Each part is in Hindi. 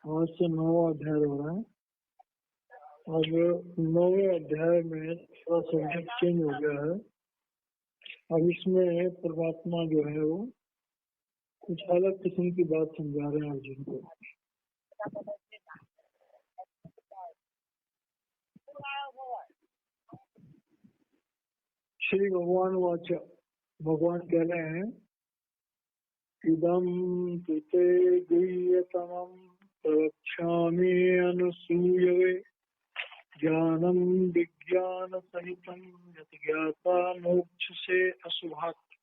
आज से 9वां अध्याय हो रहा है। अब 9वें अध्याय में थोड़ा सब्जेक्ट चेंज हो गया है। अब इसमें परमात्मा जो है वो कुछ अलग किस्म की बात समझा रहे हैं अर्जुन को। श्री भगवान वाचा, भगवान कह रहे हैं इदं तुते गुह्यतमं प्रवक्ष्यामि अनुसूयवे ज्ञानं विज्ञान सहितं यत् ज्ञाता मोक्षसे अशुभात्।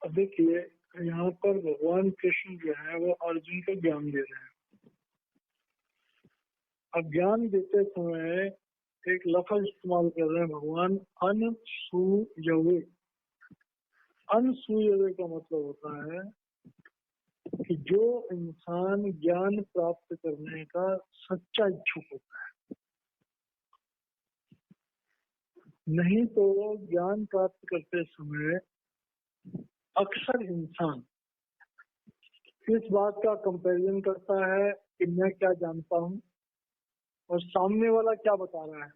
अब देखिए यहाँ पर भगवान कृष्ण जो है वो अर्जुन को ज्ञान दे रहे हैं। अब ज्ञान देते समय एक लफ्ज इस्तेमाल कर रहे हैं भगवान, अनसूयवे। अनसूयवे का मतलब होता है कि जो इंसान ज्ञान प्राप्त करने का सच्चा इच्छुक होता है। नहीं तो ज्ञान प्राप्त करते समय अक्सर इंसान इस बात का कंपैरिजन करता है कि मैं क्या जानता हूँ और सामने वाला क्या बता रहा है।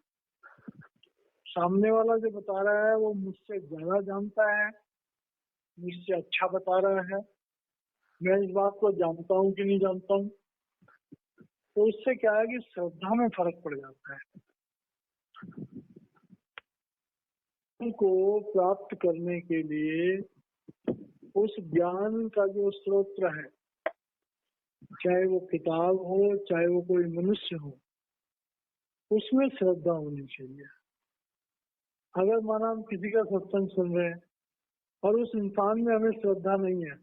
सामने वाला जो बता रहा है वो मुझसे ज्यादा जानता है, मुझसे अच्छा बता रहा है, मैं इस बात को जानता हूँ कि नहीं जानता हूँ। तो उससे क्या है कि श्रद्धा में फर्क पड़ जाता है। को प्राप्त करने के लिए उस ज्ञान का जो स्रोत है, चाहे वो किताब हो चाहे वो कोई मनुष्य हो, उसमें श्रद्धा होनी चाहिए। अगर माना हम किसी का सत्संग सुन रहे हैं और उस इंसान में हमें श्रद्धा नहीं है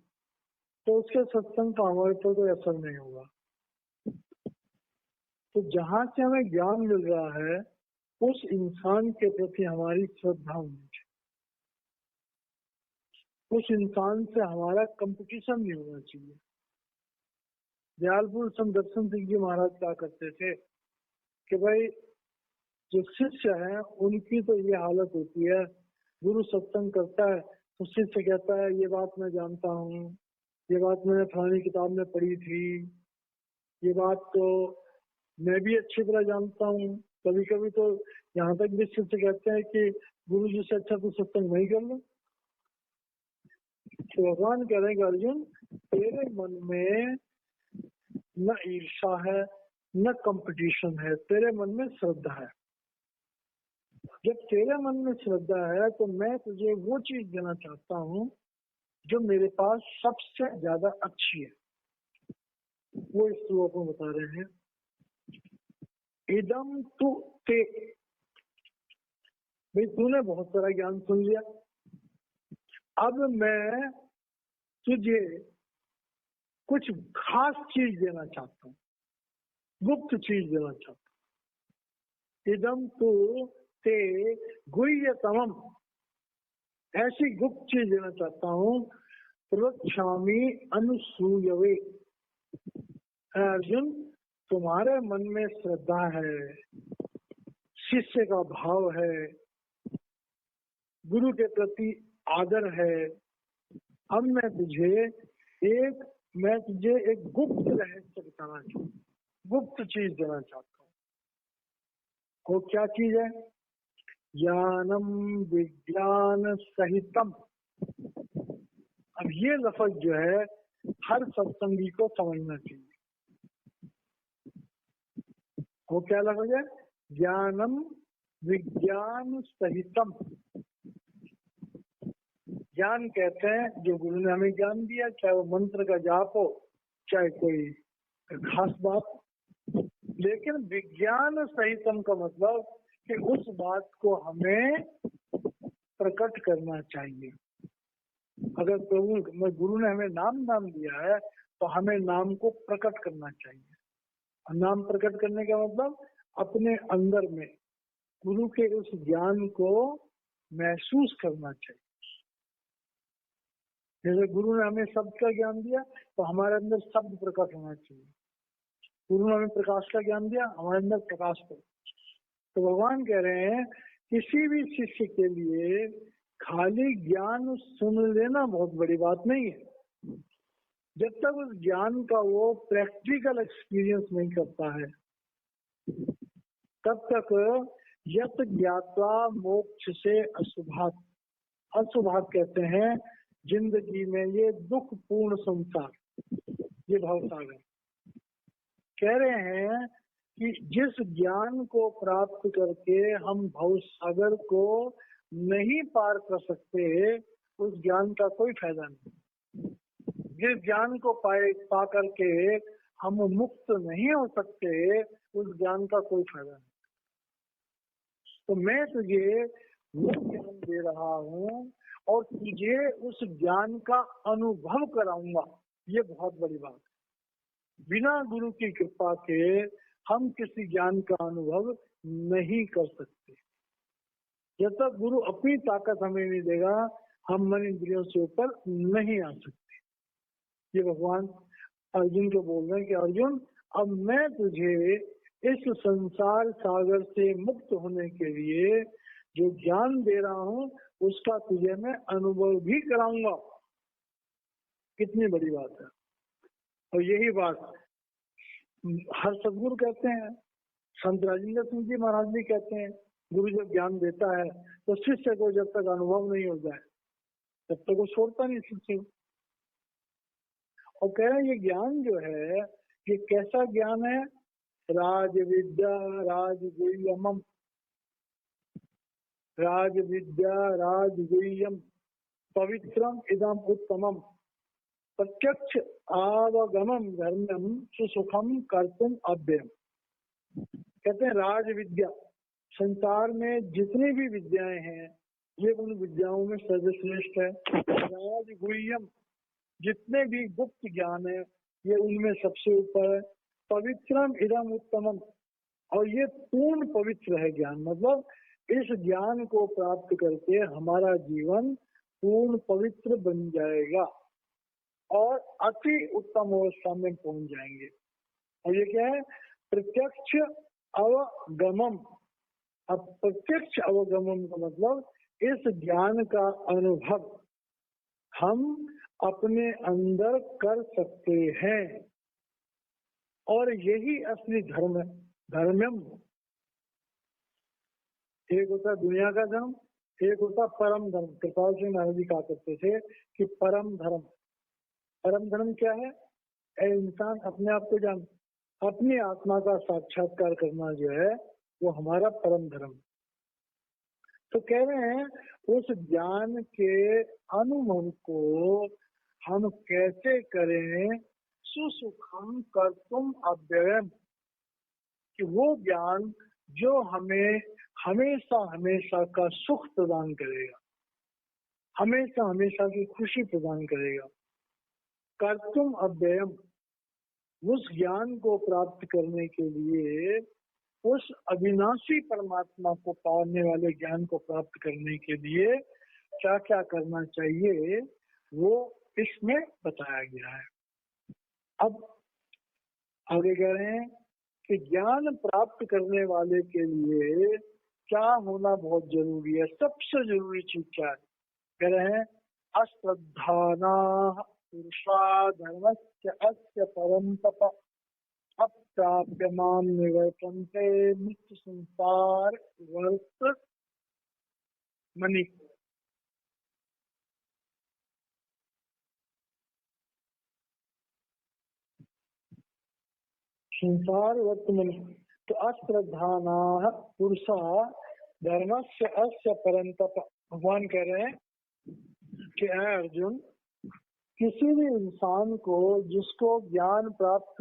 तो उसके सत्संग का हमारे पर कोई असर नहीं होगा। तो जहां से हमें ज्ञान मिल रहा है उस इंसान के प्रति हमारी श्रद्धा होनी चाहिए। उस इंसान से हमारा कंपटीशन नहीं होना चाहिए। दयालपुर समदर्शन सिंह जी महाराज क्या करते थे कि भाई जो शिष्य है उनकी तो ये हालत होती है, गुरु सत्संग करता है तो शिष्य कहता है ये बात मैं जानता हूँ, ये बात मैंने फलानी किताब में पढ़ी थी, ये बात तो मैं भी अच्छी तरह जानता हूँ। कभी कभी तो यहाँ तक भी शिष्य कहते हैं कि गुरु जी से अच्छा तो सत्संग नहीं कर लो। तो भगवान कह रहे हैं कि अर्जुन तेरे मन में न ईर्षा है न कंपटीशन है, तेरे मन में श्रद्धा है। जब तेरे मन में श्रद्धा है तो मैं तुझे वो चीज देना चाहता हूँ जो मेरे पास सबसे ज्यादा अच्छी है। वो इस श्लोक में बता रहे हैं, इदम तु ते। भाई तूने बहुत सारा ज्ञान सुन लिया, अब मैं तुझे कुछ खास चीज देना चाहता हूँ, गुप्त चीज देना चाहता हूँ। इदम तु ते गुह्यतमम, ऐसी गुप्त चीज देना चाहता हूँ। प्रवक्ष्यामि अनुसूयवे। अर्जुन तुम्हारे मन में श्रद्धा है, शिष्य का भाव है, गुरु के प्रति आदर है। अब मैं तुझे एक गुप्त रहस्य बताना चाहता हूँ, गुप्त चीज देना चाहता हूँ। वो क्या चीज है? ज्ञानम विज्ञान सहितम। अब ये लफ्ज जो है हर सत्संगी को समझना चाहिए। वो क्या लफ्ज है? ज्ञानम विज्ञान सहितम। ज्ञान कहते हैं जो गुरु ने हमें ज्ञान दिया, चाहे वो मंत्र का जाप हो चाहे कोई खास बात। लेकिन विज्ञान सहितम का मतलब कि उस बात को हमें प्रकट करना चाहिए। अगर प्रभु गुरु ने हमें नाम दिया है तो हमें नाम को प्रकट करना चाहिए। और नाम प्रकट करने का मतलब अपने अंदर में गुरु के उस ज्ञान को महसूस करना चाहिए। जैसे गुरु ने हमें शब्द का ज्ञान दिया तो हमारे अंदर शब्द प्रकट होना चाहिए। गुरु ने हमें प्रकाश का ज्ञान दिया, हमारे अंदर प्रकाश प्रकट। तो भगवान कह रहे हैं किसी भी शिष्य के लिए खाली ज्ञान सुन लेना बहुत बड़ी बात नहीं है। जब तक उस ज्ञान का वो प्रैक्टिकल एक्सपीरियंस नहीं करता है तब तक यत ज्ञात्वा मोक्ष से अशुभात, अशुभात कहते हैं जिंदगी में ये दुख पूर्ण संसार, ये भवसागर। कह रहे हैं कि जिस ज्ञान को प्राप्त करके हम भवसागर को नहीं पार कर सकते, उस ज्ञान का कोई फायदा नहीं। जिस ज्ञान को पा करके हम मुक्त नहीं हो सकते, उस ज्ञान का कोई फायदा नहीं। तो मैं तुझे वो ज्ञान दे रहा हूँ और तुझे उस ज्ञान का अनुभव कराऊंगा। ये बहुत बड़ी बात है। बिना गुरु की कृपा के हम किसी ज्ञान का अनुभव नहीं कर सकते। जब तक गुरु अपनी ताकत हमें नहीं देगा, हम मन इंद्रियों से ऊपर नहीं आ सकते। ये भगवान अर्जुन को बोल रहे हैं कि अर्जुन, अब मैं तुझे इस संसार सागर से मुक्त होने के लिए जो ज्ञान दे रहा हूँ, उसका तुझे मैं अनुभव भी कराऊंगा। कितनी बड़ी बात है। और यही बात हर सदगुरु कहते हैं, संत राजेंद्र सिंह जी महाराज भी कहते हैं, गुरु जब ज्ञान देता है तो शिष्य को जब तक अनुभव नहीं हो जाए तब तक वो छोड़ता नहीं शिष्य। और कह रहे हैं ये ज्ञान जो है, ये कैसा ज्ञान है? राज विद्या राजगुह्यम, राज विद्या राजगुह्यम पवित्रम इदम उत्तमम प्रत्यक्ष आवगमम धर्मम सुसुखम कर्तुम अभ्यम। कहते हैं राज विद्या, संसार में जितनी भी विद्याएं हैं ये उन विद्याओं में सर्वश्रेष्ठ है। राजगुह्यम, जितने भी गुप्त ज्ञान है ये उनमें सबसे ऊपर है। पवित्रम इदम उत्तमम, और ये पूर्ण पवित्र है ज्ञान। मतलब इस ज्ञान को प्राप्त करके हमारा जीवन पूर्ण पवित्र बन जाएगा और अति उत्तम अवस्था में पहुंच जाएंगे। और ये क्या है? प्रत्यक्ष अवगमम। अब प्रत्यक्ष अवगमन का मतलब इस ज्ञान का अनुभव हम अपने अंदर कर सकते हैं, और यही असली धर्म है। धर्मम, एक होता है दुनिया का धर्म, एक होता परम धर्म। कृपाल सिंह महाराज जी कहा करते थे कि परम धर्म, परम धर्म क्या है? इंसान अपने आप को जान, अपनी आत्मा का साक्षात्कार करना जो है वो हमारा परम धर्म। तो कह रहे हैं उस ज्ञान के अनुभव को हम कैसे करें? सुसुखम कर्तुम अव्ययम, कि वो ज्ञान जो हमें हमेशा हमेशा का सुख प्रदान करेगा, हमेशा हमेशा की खुशी प्रदान करेगा। कर्तुम अव्ययम, उस ज्ञान को प्राप्त करने के लिए, उस अविनाशी परमात्मा को पाने वाले ज्ञान को प्राप्त करने के लिए क्या क्या करना चाहिए वो इसमें बताया गया है। अब आगे कह रहे हैं कि ज्ञान प्राप्त करने वाले के लिए क्या होना बहुत जरूरी है। सबसे जरूरी चीज क्या है? कह रहे हैं अश्रद्धाना पुरुषा धर्मस्य अस्य परम तप अप्राप्य माम निवर्तन्ते नित्य संसार वर्त मणि। संसार वर्तमनि। तो अश्रद्धाना पुरुषा धर्मस्य अस्य परम तप। भगवान कह रहे हैं कि अर्जुन, किसी भी इंसान को जिसको ज्ञान प्राप्त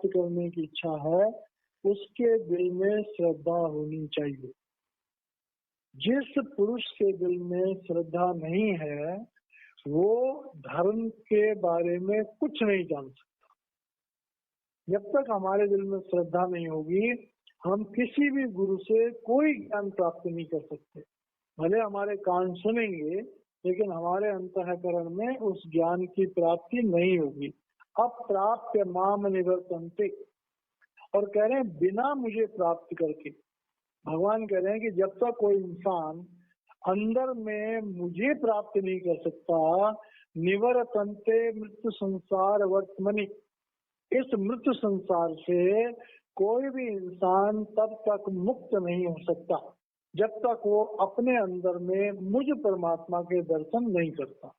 करने की इच्छा है, उसके दिल में श्रद्धा होनी चाहिए। जिस पुरुष के दिल में श्रद्धा नहीं है वो धर्म के बारे में कुछ नहीं जान सकता। जब तक हमारे दिल में श्रद्धा नहीं होगी, हम किसी भी गुरु से कोई ज्ञान प्राप्त नहीं कर सकते। भले हमारे कान सुनेंगे, लेकिन हमारे अंतःकरण में उस ज्ञान की प्राप्ति नहीं होगी। अप्राप्य माम निवर्तन्ते, और कह रहे हैं बिना मुझे प्राप्त करके। भगवान कह रहे हैं कि जब तक कोई इंसान अंदर में मुझे प्राप्त नहीं कर सकता, निवर्तन्ते मृत्यु संसार वर्तमनि। इस मृत्यु संसार से कोई भी इंसान तब तक मुक्त नहीं हो सकता जब तक वो अपने अंदर में मुझ परमात्मा के दर्शन नहीं करता।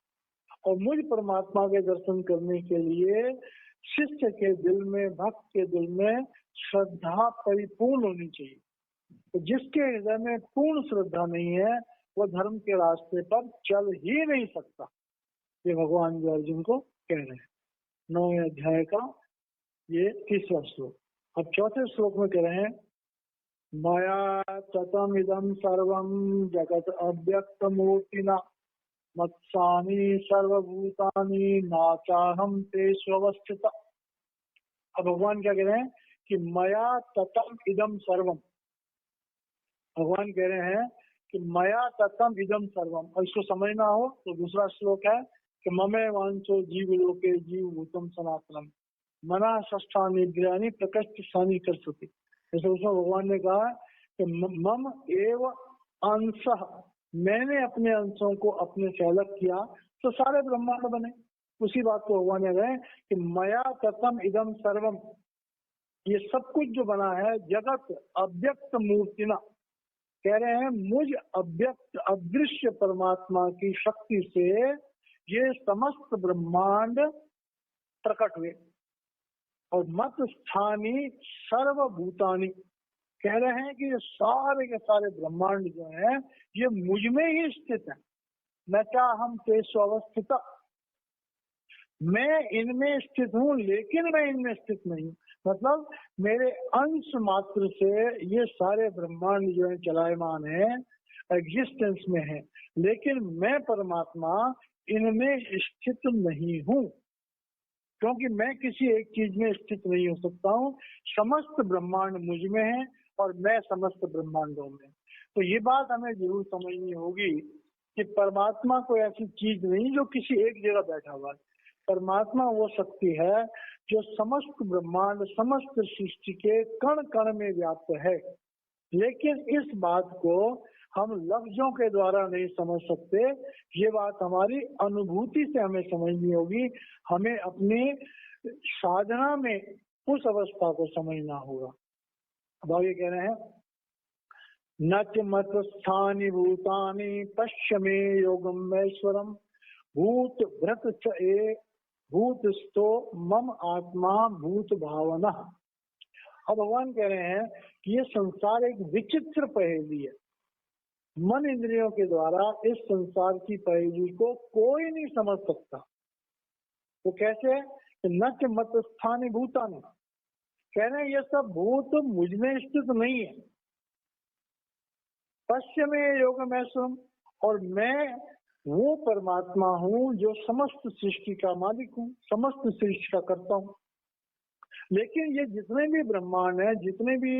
और मुझ परमात्मा के दर्शन करने के लिए शिष्य के दिल में, भक्त के दिल में श्रद्धा परिपूर्ण होनी चाहिए। तो जिसके हृदय में पूर्ण श्रद्धा नहीं है वो धर्म के रास्ते पर चल ही नहीं सकता। ये भगवान जो अर्जुन को कह रहे हैं 9वें अध्याय का ये 30वां श्लोक। अब चौथे श्लोक में कह रहे हैं मया ततम इदम सर्वम जगत अव्यक्त मूर्तिना मत्सानि सर्वभूतानि नाचाहम तेषु अवस्थितः। अब भगवान क्या कह रहे हैं कि मया ततम इदम सर्वम। भगवान कह रहे हैं कि मया ततम इदम सर्वम। और इसको समझना हो तो दूसरा श्लोक है कि ममे वांचो जीव लोके जीव भूतम सनातनम मना षष्ठानि इंद्रियाणि प्रकृष्ट सानि कर्षति। जैसे उसमें भगवान ने कहा कि मम एव अंशः, मैंने अपने अंशों को अपने से अलग किया तो सारे ब्रह्मांड बने। उसी बात को भगवान ने कहा कि मया ततम इदम सर्वम, ये सब कुछ जो बना है जगत अव्यक्त मूर्तिना। कह रहे हैं मुझ अव्यक्त अदृश्य परमात्मा की शक्ति से ये समस्त ब्रह्मांड प्रकट हुए। और मत स्थानी सर्वभूतानि, कह रहे हैं कि ये सारे के सारे ब्रह्मांड जो है ये मुझ में ही स्थित है। न चाहम तेषु अवस्थित, मैं इनमें स्थित हूँ लेकिन मैं इनमें स्थित नहीं। मतलब मेरे अंश मात्र से ये सारे ब्रह्मांड जो है चलायमान है, एग्जिस्टेंस में है, लेकिन मैं परमात्मा इनमें स्थित नहीं हूँ क्योंकि मैं किसी एक चीज में स्थित नहीं हो सकता हूँ। समस्त ब्रह्मांड मुझ में है और मैं समस्त ब्रह्मांडों में। तो ये बात हमें जरूर समझनी होगी कि परमात्मा कोई ऐसी चीज नहीं जो किसी एक जगह बैठा हुआ है। परमात्मा वो शक्ति है जो समस्त ब्रह्मांड, समस्त सृष्टि के कण कण में व्याप्त है। लेकिन इस बात को हम लफ्जों के द्वारा नहीं समझ सकते, ये बात हमारी अनुभूति से हमें समझनी होगी। हमें अपनी साधना में उस अवस्था को समझना होगा। अब आगे कह रहे हैं न च मत स्थानि भूतानि पश्य मे योगम ऐश्वरम भूत भ्रत च ए भूतस्थो मम आत्मा भूत भावना। अब भगवान कह रहे हैं कि ये संसार एक विचित्र पहेली है। मन इंद्रियों के द्वारा इस संसार की पहेली को कोई नहीं समझ सकता। वो कैसे? न च मत स्थानि भूतानि, कह रहे हैं ये सब भूत मुझ में स्थित नहीं है। पश्य में योगम ऐश्वरम, और मैं वो परमात्मा हूँ जो समस्त सृष्टि का मालिक हूँ, समस्त सृष्टि का करता हूँ। लेकिन ये जितने भी ब्रह्मांड है, जितने भी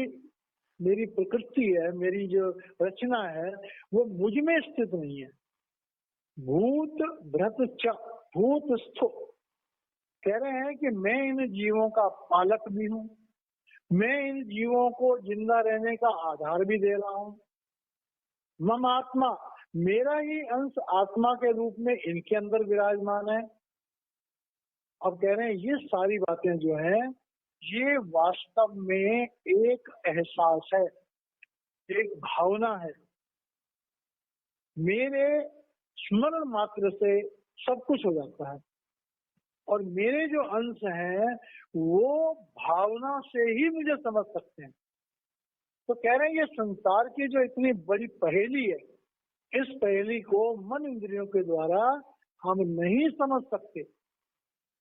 मेरी प्रकृति है, मेरी जो रचना है, वो मुझ में स्थित नहीं है। भूत भ्रत च भूतस्थो, कह रहे हैं कि मैं इन जीवों का पालक भी हूँ, मैं इन जीवों को जिंदा रहने का आधार भी दे रहा हूँ। मम आत्मा, मेरा ही अंश आत्मा के रूप में इनके अंदर विराजमान है। अब कह रहे हैं ये सारी बातें जो है ये वास्तव में एक एहसास है, एक भावना है। मेरे स्मरण मात्र से सब कुछ हो जाता है और मेरे जो अंश हैं वो भावना से ही मुझे समझ सकते हैं। तो कह रहे हैं ये संसार की जो इतनी बड़ी पहेली है, इस पहेली को मन इंद्रियों के द्वारा हम नहीं समझ सकते।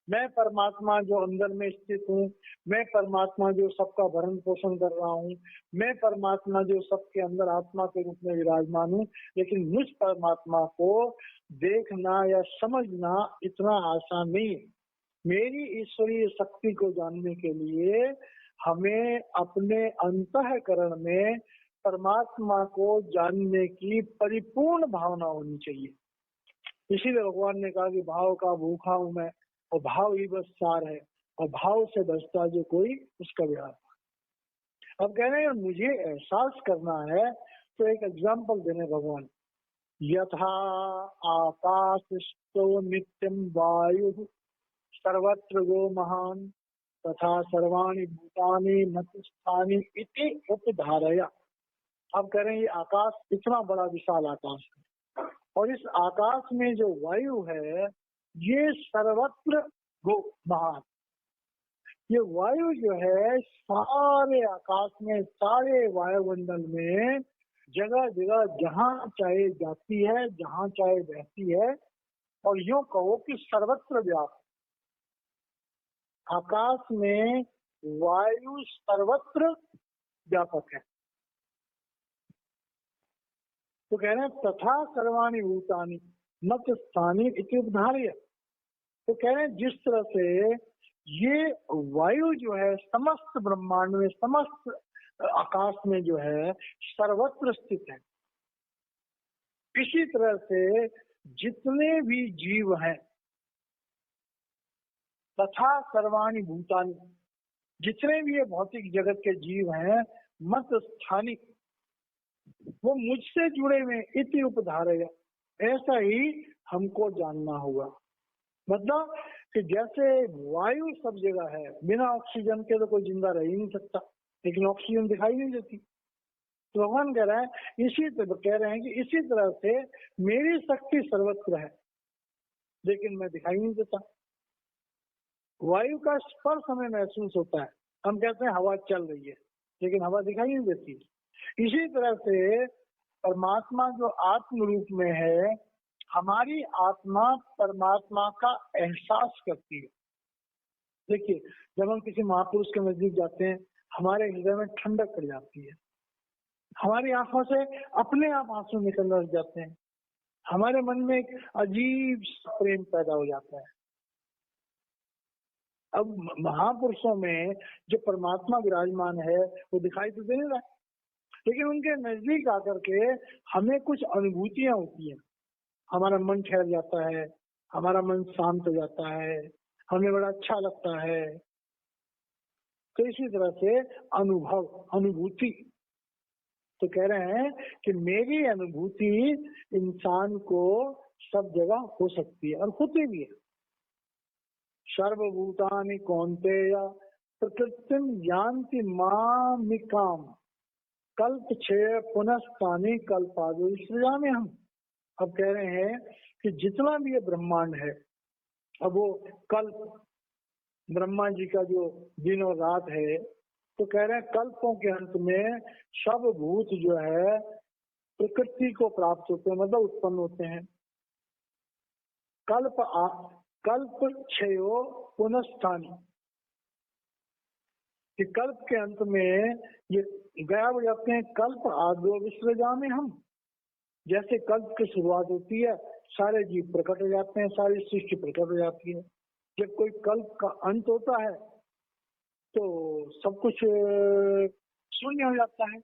मैं परमात्मा जो अंदर में स्थित हूँ, मैं परमात्मा जो सबका भरण पोषण कर रहा हूँ, मैं परमात्मा जो सबके अंदर आत्मा के रूप में विराजमान हूँ, लेकिन मुझ परमात्मा को देखना या समझना इतना आसान नहीं है। मेरी ईश्वरीय शक्ति को जानने के लिए हमें अपने अंतःकरण में परमात्मा को जानने की परिपूर्ण भावना होनी चाहिए। इसीलिए भगवान ने कहा कि भाव का भूखा हूं मैं, और भाव ही बस सार है, और भाव से बचता जो कोई उसका विहार। अब कह रहे हैं मुझे एहसास करना है, तो एक एग्जाम्पल देने भगवान यथा आकाशस्थो नित्यं वायुः सर्वत्र गो महान तथा सर्वाणि भूतानि न तिष्ठानि इति उपधारया। अब कह रहे हैं ये आकाश इतना बड़ा विशाल आकाश है और इस आकाश में जो वायु है ये सर्वत्र गो महान। ये वायु जो है सारे आकाश में, सारे वायुमंडल में जगह जगह जहां चाहे जाती है, जहां चाहे बहती है और यूं कहो कि सर्वत्र व्याप्त। आकाश में वायु सर्वत्र व्यापक है। तो कह रहे हैं तथा सर्वाणि भूतानि मत स्थानी इति उपधार्य। तो कह रहे हैं जिस तरह से ये वायु जो है समस्त ब्रह्मांड में, समस्त आकाश में जो है सर्वत्र स्थित है, इसी तरह से जितने भी जीव हैं तथा सर्वाणि भूतानि, जितने भी ये भौतिक जगत के जीव हैं मत स्थानी, वो मुझसे जुड़े हुए इति उपधारय, ऐसा ही हमको जानना होगा। मतलब कि जैसे वायु सब जगह है, बिना ऑक्सीजन के तो कोई जिंदा रह ही नहीं सकता, लेकिन ऑक्सीजन दिखाई नहीं देती। तो भगवान कह रहे हैं इसी तरह, कह रहे हैं कि इसी तरह से मेरी शक्ति सर्वत्र है लेकिन मैं दिखाई नहीं देता। वायु का स्पर्श हमें महसूस होता है, हम कहते हैं हवा चल रही है लेकिन हवा दिखाई नहीं देती। इसी तरह से परमात्मा जो आत्म रूप में है, हमारी आत्मा परमात्मा का एहसास करती है। देखिए जब हम किसी महापुरुष के नजदीक जाते हैं हमारे हृदय में ठंडक पड़ जाती है, हमारी आंखों से अपने आप आंसू निकल लग जाते हैं, हमारे मन में एक अजीब प्रेम पैदा हो जाता है। अब महापुरुषों में जो परमात्मा विराजमान है वो दिखाई तो दे नहीं रहा, लेकिन उनके नजदीक आकर के हमें कुछ अनुभूतियां होती हैं, हमारा मन ठहर जाता है, हमारा मन शांत हो जाता है, हमें बड़ा अच्छा लगता है। तो इसी तरह से अनुभव, अनुभूति, तो कह रहे हैं कि मेरी अनुभूति इंसान को सब जगह हो सकती है और होती भी है। सर्वभूतानि कौन्तेय प्रकृतिम यान्ति मामिकाम कल्पक्षय पुनस्तानि कल्पादो सृजामि हम। अब कह रहे हैं कि जितना भी ये ब्रह्मांड है, अब वो कल्प ब्रह्मा जी का जो दिन और रात है, तो कह रहे हैं कल्पों के अंत में सब भूत जो है प्रकृति को प्राप्त होते हैं, मतलब उत्पन्न होते हैं। कल्प क्षयो पुनस्तानि, कि कल्प के अंत में ये गायब हो जाते हैं। कल्प आदो विसृजामि हम, जैसे कल्प की शुरुआत होती है सारे जीव प्रकट हो जाते हैं, सारी सृष्टि प्रकट हो जाती है। जब कोई कल्प का अंत होता है तो सब कुछ शून्य हो जाता है।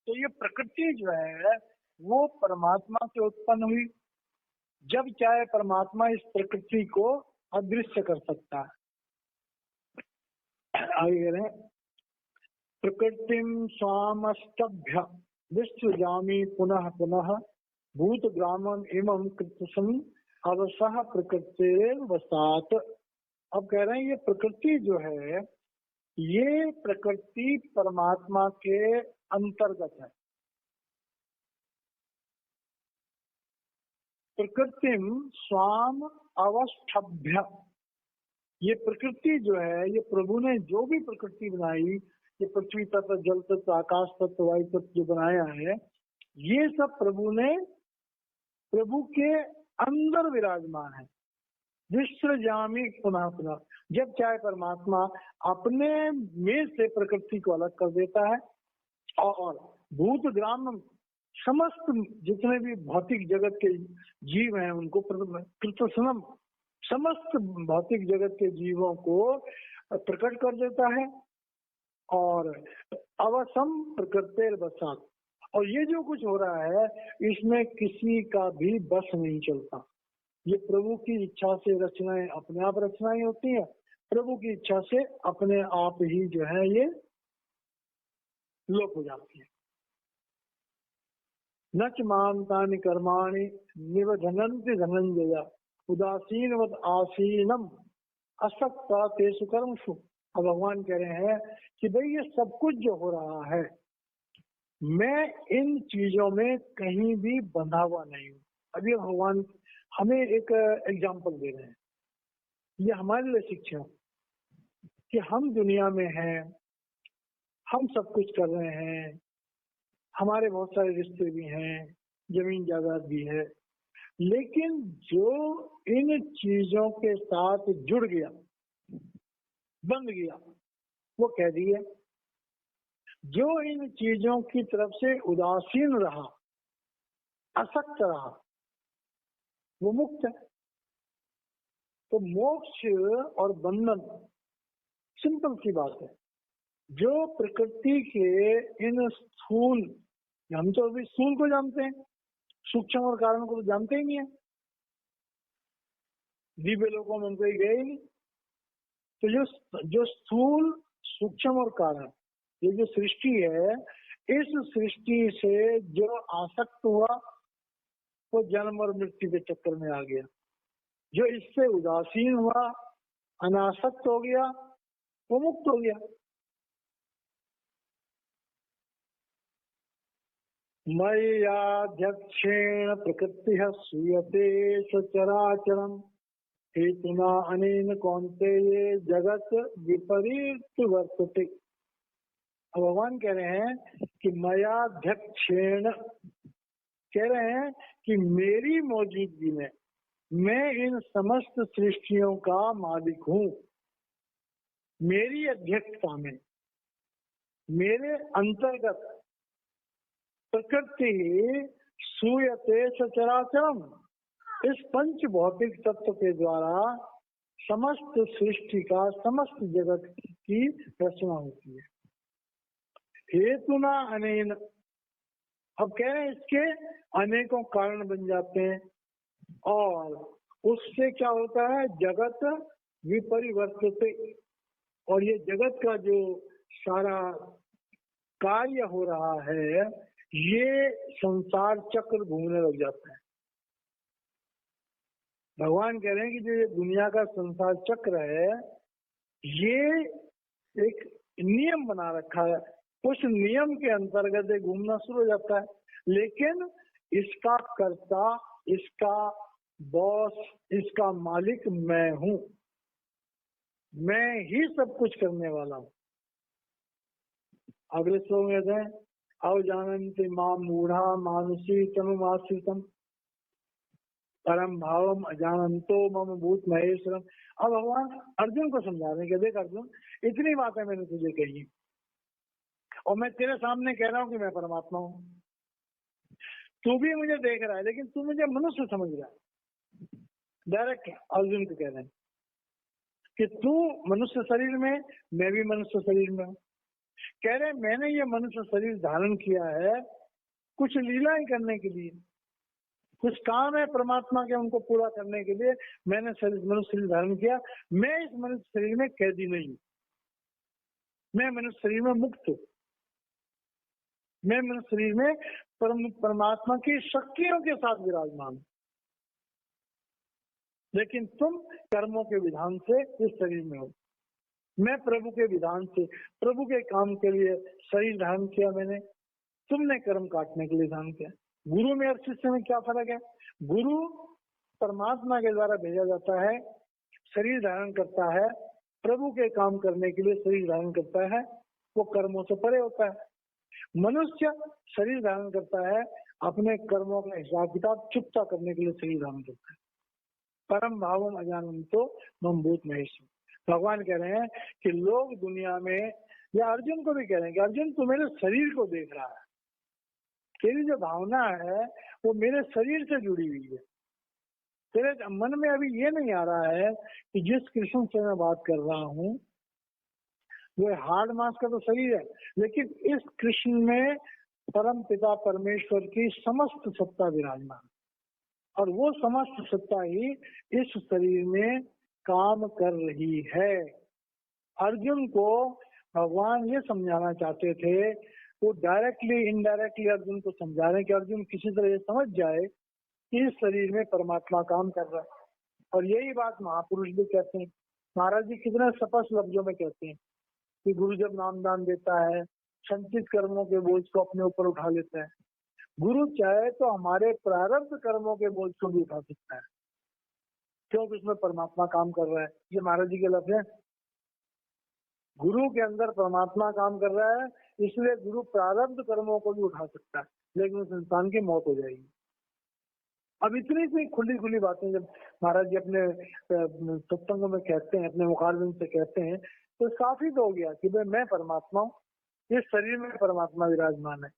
तो ये प्रकृति जो है वो परमात्मा से उत्पन्न हुई, जब चाहे परमात्मा इस प्रकृति को अदृश्य कर सकता है। आगे करें प्रकृतिम स्वामस्तभ्य विसृजामि पुनः पुनः भूत ग्रामम इमं कृतसम अवसह प्रकृतिर वसात। अब कह रहे हैं ये प्रकृति जो है ये प्रकृति परमात्मा के अंतर्गत है। प्रकृतिम स्वाम अवस्थभ्य, ये प्रकृति जो है, ये प्रभु ने जो भी प्रकृति बनाई, ये पृथ्वी तत्व, जल तत्व, आकाश तत्व, वायु तत्व जो बनाया है, ये सब प्रभु ने, प्रभु के अंदर विराजमान है। विसृजामि पुनः पुनः, जब चाहे परमात्मा अपने में से प्रकृति को अलग कर देता है और भूत ग्राम, समस्त जितने भी भौतिक जगत के जीव हैं उनको कृतसनम, समस्त भौतिक जगत के जीवों को प्रकट कर देता है और अवसम प्रकृतिर वसात। और ये जो कुछ हो रहा है इसमें किसी का भी बस नहीं चलता। ये प्रभु की इच्छा से रचनाएं अपने आप रचनाएं होती हैं, प्रभु की इच्छा से अपने आप ही जो है ये लोप हो जाती है। न च मां तानि कर्माणि निबध्नन्ति धनंजय उदासीनवत आसीनम असक्ता तेषु कर्मसु। अब भगवान कह रहे हैं कि भाई ये सब कुछ जो हो रहा है, मैं इन चीजों में कहीं भी बंधा हुआ नहीं हूँ। अभी भगवान हमें एक एग्जाम्पल दे रहे हैं, ये हमारे लिए शिक्षा कि हम दुनिया में हैं, हम सब कुछ कर रहे हैं, हमारे बहुत सारे रिश्ते भी हैं, जमीन जायदाद भी है, लेकिन जो इन चीजों के साथ जुड़ गया, बंध गया, वो कह दिया। जो इन चीजों की तरफ से उदासीन रहा, असक्त रहा, वो मुक्त है। तो मोक्ष और बंधन सिंपल सी बात है। जो प्रकृति के इन स्थूल, हम तो अभी स्थूल को जानते हैं, सूक्ष्म और कारण को तो जानते ही नहीं है, दिव्य लोकों में कोई गए ही नहीं। तो जो स्थूल, सूक्ष्म और कारण, ये जो सृष्टि है, इस सृष्टि से जो आसक्त हुआ वो जन्म और मृत्यु के चक्कर में आ गया। जो इससे उदासीन हुआ, अनासक्त हो गया, वो मुक्त हो गया। मय्याध्यक्षेण प्रकृतिः सूयते सचराचरम् हेतुना अनेन कौन्तेय जगत विपरीत वर्तते। भगवान कह रहे हैं कि मयाध्यक्षेण, कह रहे हैं कि मेरी मौजूदगी में मैं इन समस्त सृष्टियों का मालिक हूँ। मेरी अध्यक्षता में, मेरे अंतर्गत प्रकृति सूयते सचराचरम, इस पंच भौतिक तत्व के द्वारा समस्त सृष्टि का, समस्त जगत की रचना होती है। हेतुना अनेन, अब कह रहे हैं इसके अनेकों कारण बन जाते हैं और उससे क्या होता है, जगत विपरिवर्तते, और ये जगत का जो सारा कार्य हो रहा है, ये संसार चक्र घूमने लग जाता है। भगवान कह रहे हैं कि जो ये दुनिया का संसार चक्र है, ये एक नियम बना रखा है, उस नियम के अंतर्गत घूमना शुरू हो जाता है, लेकिन इसका कर्ता, इसका बॉस, इसका मालिक मैं हूं, मैं ही सब कुछ करने वाला हूं। अगले श्लोक में है अवजानन्ति मां मूढ़ा मानुषी तनुमाश्रितम परम भावम अजानंतो मम भूत महेश्वरम। अब भगवान अर्जुन को समझा रहे हैं कि देख अर्जुन, इतनी बातें मैंने तुझे कही और मैं तेरे सामने कह रहा हूं कि मैं परमात्मा हूं, तू भी मुझे देख रहा है, लेकिन तू मुझे मनुष्य समझ रहा है। डायरेक्ट अर्जुन को कह रहे हैं कि तू मनुष्य शरीर में, मैं भी मनुष्य शरीर में हूं। कह रहे मैंने ये मनुष्य शरीर धारण किया है कुछ लीलाएं करने के लिए, कुछ काम है परमात्मा के, उनको पूरा करने के लिए मैंने मनुष्य शरीर धारण किया। मैं इस मनुष्य शरीर में कैदी नहीं हूं, मैं मनुष्य शरीर में मुक्त हूं, मैं मनुष्य शरीर में परमात्मा की शक्तियों के साथ विराजमान हूं। लेकिन तुम कर्मों के विधान से इस शरीर में हो, मैं प्रभु के विधान से, प्रभु के काम के लिए शरीर धारण किया मैंने, तुमने कर्म काटने के लिए धारण किया। गुरु में और शिष्य में क्या फर्क है? गुरु परमात्मा के द्वारा भेजा जाता है, शरीर धारण करता है, प्रभु के काम करने के लिए शरीर धारण करता है, वो कर्मों से परे होता है। मनुष्य शरीर धारण करता है, अपने कर्मों का हिसाब किताब चुकता करने के लिए शरीर धारण करता है। परम भावम अजानंतो मम भूत महेश्वर। भगवान कह रहे हैं कि लोग दुनिया में, या अर्जुन को भी कह रहे हैं कि अर्जुन तू मेरे शरीर को देख रहा है, तेरी जो भावना है वो मेरे शरीर से जुड़ी हुई है। तेरे मन में अभी ये नहीं आ रहा है कि जिस कृष्ण से मैं बात कर रहा हूँ वो हार्ड मास का तो शरीर है, लेकिन इस कृष्ण में परम पिता परमेश्वर की समस्त सत्ता विराजमान, और वो समस्त सत्ता ही इस शरीर में काम कर रही है। अर्जुन को भगवान ये समझाना चाहते थे वो डायरेक्टली इनडायरेक्टली अर्जुन को समझा रहे हैं कि अर्जुन किसी तरह ये समझ जाए कि इस शरीर में परमात्मा काम कर रहा है। और यही बात महापुरुष भी कहते हैं। महाराज जी कितने स्पष्ट लफ्जों में कहते हैं कि गुरु जब नामदान देता है, संचित कर्मों के बोझ को अपने ऊपर उठा लेता है। गुरु चाहे तो हमारे प्रारब्ध कर्मों के बोझ को भी उठा सकता है, क्योंकि उसमें परमात्मा काम कर रहा है। ये महाराज जी के लफ्ज है। गुरु के अंदर परमात्मा काम कर रहा है, इसलिए गुरु प्रारब्ध कर्मों को भी उठा सकता है, लेकिन उस इंसान की मौत हो जाएगी। अब इतनी सी खुली खुली बातें जब महाराज जी अपने सत्संगों में कहते हैं, अपने मुखारबिंद से कहते हैं, तो साबित हो गया कि भाई मैं परमात्मा हूँ, इस शरीर में परमात्मा विराजमान है।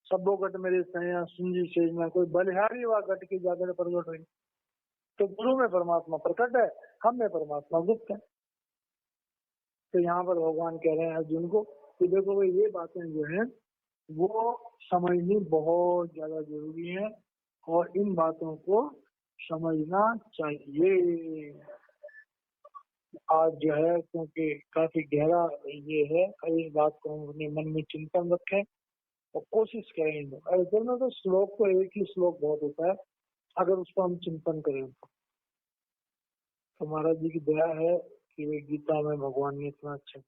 सबो घट मेरे सया सुंजी शेज में कोई बलिहारी व घट की जाकर प्रकट हुई। तो गुरु में परमात्मा प्रकट है, हम में परमात्मा गुप्त है। तो यहाँ पर भगवान कह रहे हैं अर्जुन को कि देखो भाई ये बातें जो है वो समझनी बहुत ज्यादा जरूरी है और इन बातों को समझना चाहिए। आज जो है क्योंकि काफी गहरा ये है, इस बात को हम अपने मन में चिंतन रखें और कोशिश करें। असल में तो श्लोक तो एक ही श्लोक बहुत होता है, अगर उसको हम चिंतन करें तो महाराज जी की दया है कि वे गीता में भगवान ने इतना अच्छा